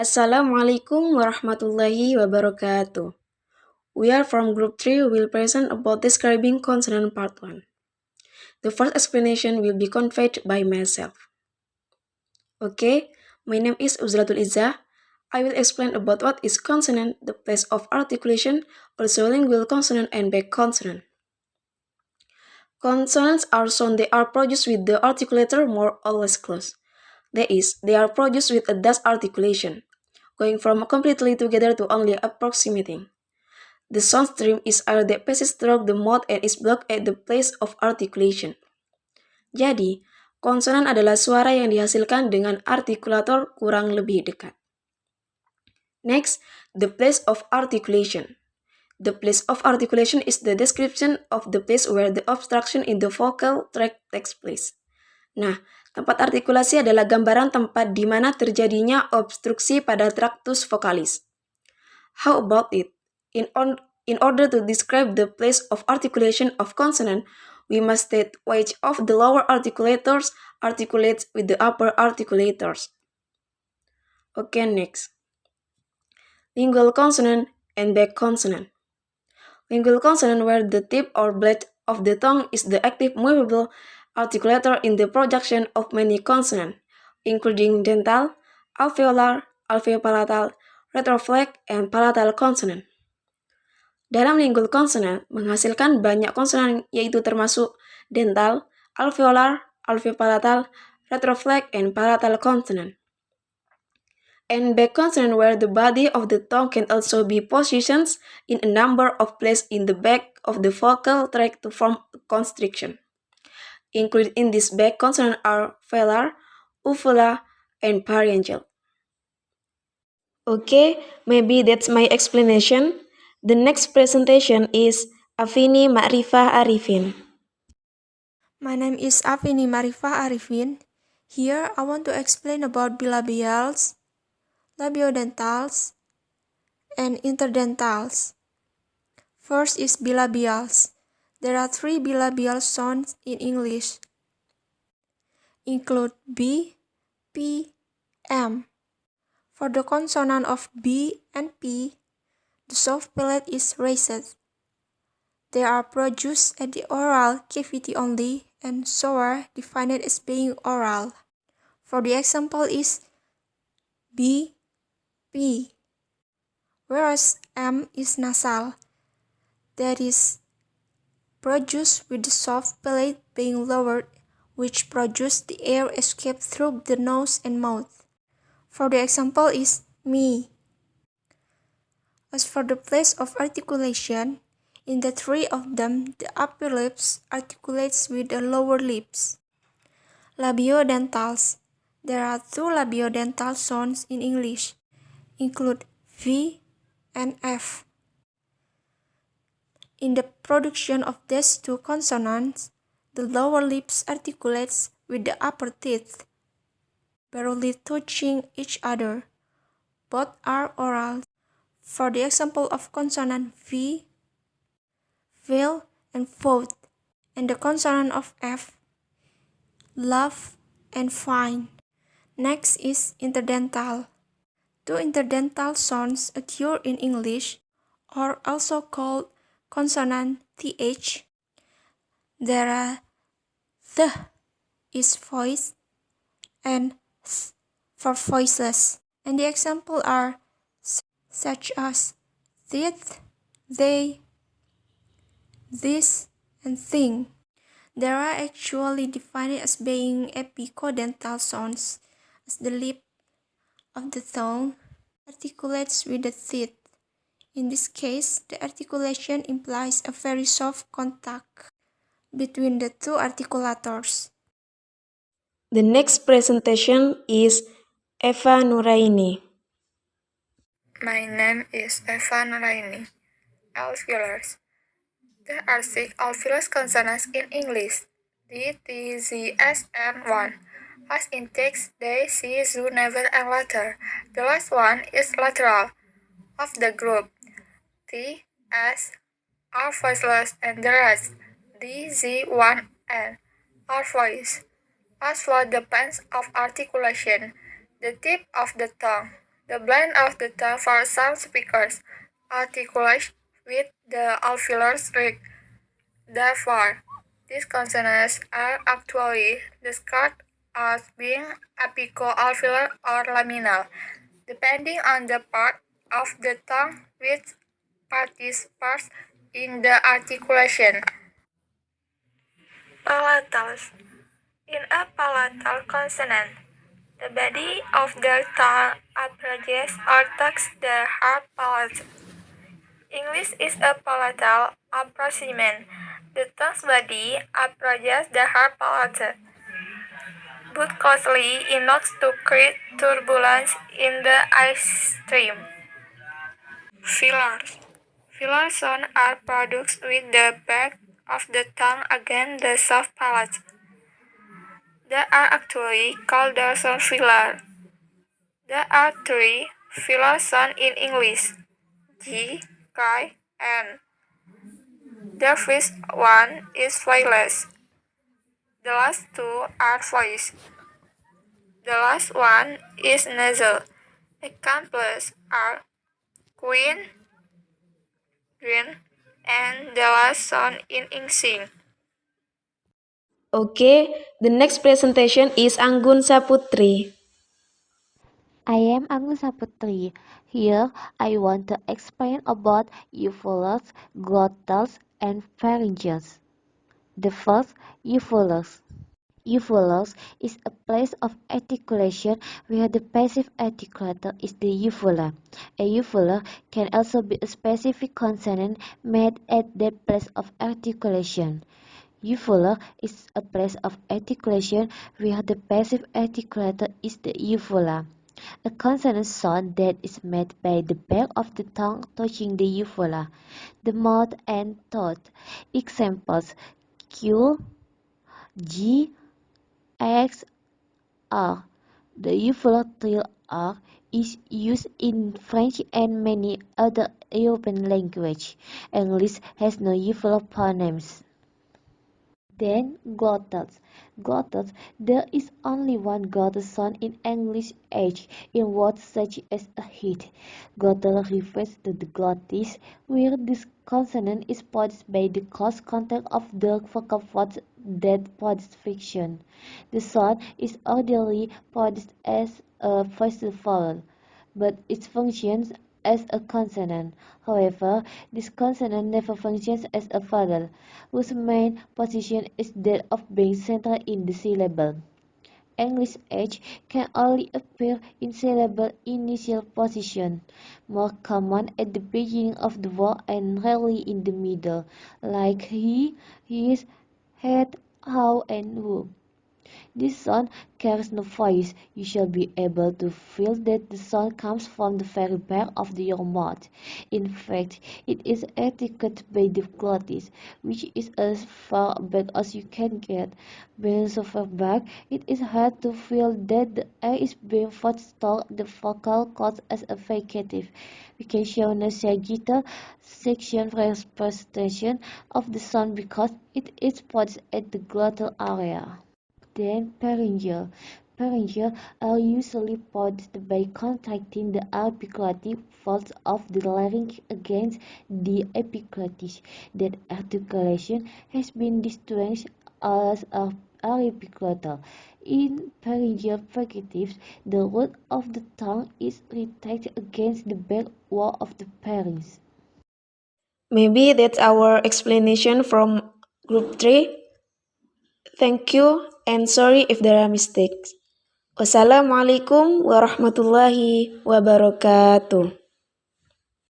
Assalamualaikum warahmatullahi wabarakatuh. We are from Group 3 who will present about describing consonant part 1. The first explanation will be conveyed by myself. Okay, my name is Uzlatul Izzah. I will explain about what is consonant, the place of articulation, also lingual consonant and back consonant. Consonants are sound they are produced with the articulator more or less close. That is, they are produced with a dash articulation, going from completely together to only approximating. The sound stream is air that passes through the mouth and is blocked at the place of articulation. Jadi, konsonan adalah suara yang dihasilkan dengan artikulator kurang lebih dekat. Next, the place of articulation. The place of articulation is the description of the place where the obstruction in the vocal tract takes place. Nah, tempat artikulasi adalah gambaran tempat di mana terjadinya obstruksi pada traktus vokalis. How about it? In order to describe the place of articulation of consonant, we must state which of the lower articulators articulates with the upper articulators. Okay, next. Lingual consonant and back consonant. Lingual consonant where the tip or blade of the tongue is the active movable articulator in the projection of many consonants, including dental, alveolar, alveopalatal, retroflex, and palatal consonant. Dalam lingual consonant menghasilkan banyak konsonan yaitu termasuk dental, alveolar, alveopalatal, retroflex, and palatal consonant. And back consonant where the body of the tongue can also be positioned in a number of places in the back of the vocal tract to form constriction. Included in this back consonant are velar, uvula, and pharyngeal. Okay, maybe that's my explanation. The next presentation is Avini Makrifah Arifin. My name is Avini Makrifah Arifin. Here I want to explain about bilabials, labiodentals, and interdentals. First is bilabials. There are 3 bilabial sounds in English. Include B, P, M. For the consonant of B and P, the soft palate is raised. They are produced at the oral cavity only and so are defined as being oral. For the example is B, P, whereas M is nasal, that is produced with the soft palate being lowered, which produces the air escape through the nose and mouth. For the example is me. As for the place of articulation, in the 3 of them, the upper lips articulates with the lower lips. Labiodentals. There are 2 labiodental sounds in English, include V and F. In the production of these 2 consonants, the lower lips articulates with the upper teeth, barely touching each other. Both are oral. For the example of consonant V, veil and vote, and the consonant of F, love and fine. Next is interdental. 2 interdental sounds occur in English, or also called consonant TH. There are th is voice and th for voiceless. And the example are such as teeth, they, this, and thing. They are actually defined as being epicodental sounds, as the lip of the tongue articulates with the teeth. In this case, the articulation implies a very soft contact between the 2 articulators. The next presentation is Eva Nuraini. My name is Eva Nuraini. Alveolars. There are 6 alveolus consonants in English. D, T, Z, S, and 1. As in text, they, C, Z, never, and later. The last one is lateral of the group. T, S are voiceless and the rest, D, Z, 1, and are voice. As for the place of articulation, the tip of the tongue, The blend of the tongue for some speakers articulates with the alveolars rig. Therefore, these consonants are actually described as being apico-alveolar or laminal, depending on the part of the tongue which participates in the articulation. Palatals. In a palatal consonant, the body of the tongue approaches or touches the hard palate. English is a palatal approximant. The tongue's body approaches the hard palate, but closely enough to create turbulence in the air stream. Fillers. Filler sounds are produced with the back of the tongue against the soft palate. They are actually called dorsal filler. There are three filler sounds in English: G, K, N. The first one is voiceless. The last two are voiced. The last one is nasal. Examples are queen, green, and the last sound in ing. Okay, the next presentation is Anggun Saputri. I am Anggun Saputri. Here, I want to explain about eupholars, glottals, and pharyngeals. The first, eupholars. Eupholars is a place of articulation where the passive articulator is the eupholar. A eupholar can also be a specific consonant made at that place of articulation. Eupholar is a place of articulation where the passive articulator is the eupholar. A consonant sound that is made by the back of the tongue touching the uvula, the mouth and throat. Examples: Q, G, X, R. The uvular trill R is used in French and many other European languages. English has no uvular phonemes. Then glottals. Glottals. There is only one glottal sound in English H in words such as a heat. Glottal refers to the glottis where this consonant is produced by the close contact of the vocal folds that produce friction. The sound is ordinarily produced as a voiced vowel, but it functions as a consonant. However, this consonant never functions as a vowel, whose main position is that of being central in the syllable. English H can only appear in syllable initial position, more common at the beginning of the word and rarely in the middle, like he, his, had, how, and who. This sound carries no voice. You shall be able to feel that the sound comes from the very back of your mouth. In fact, it is articulated by the glottis, which is as far back as you can get. Being so far back, it is hard to feel that the air is being forced toward the vocal cords as a fricative. We can show no sagittal section representation of the sound because it is produced at the glottal area. Then pharyngeal. Pharyngeal are usually produced by contracting the articulative folds of the larynx against the epiglottis. That articulation has been distinguished as aripiglotal. In pharyngeal fricatives, the root of the tongue is retracted against the back wall of the pharynx. Maybe that's our explanation from group 3. Thank you and sorry if there are mistakes. Wassalamualaikum warahmatullahi wabarakatuh.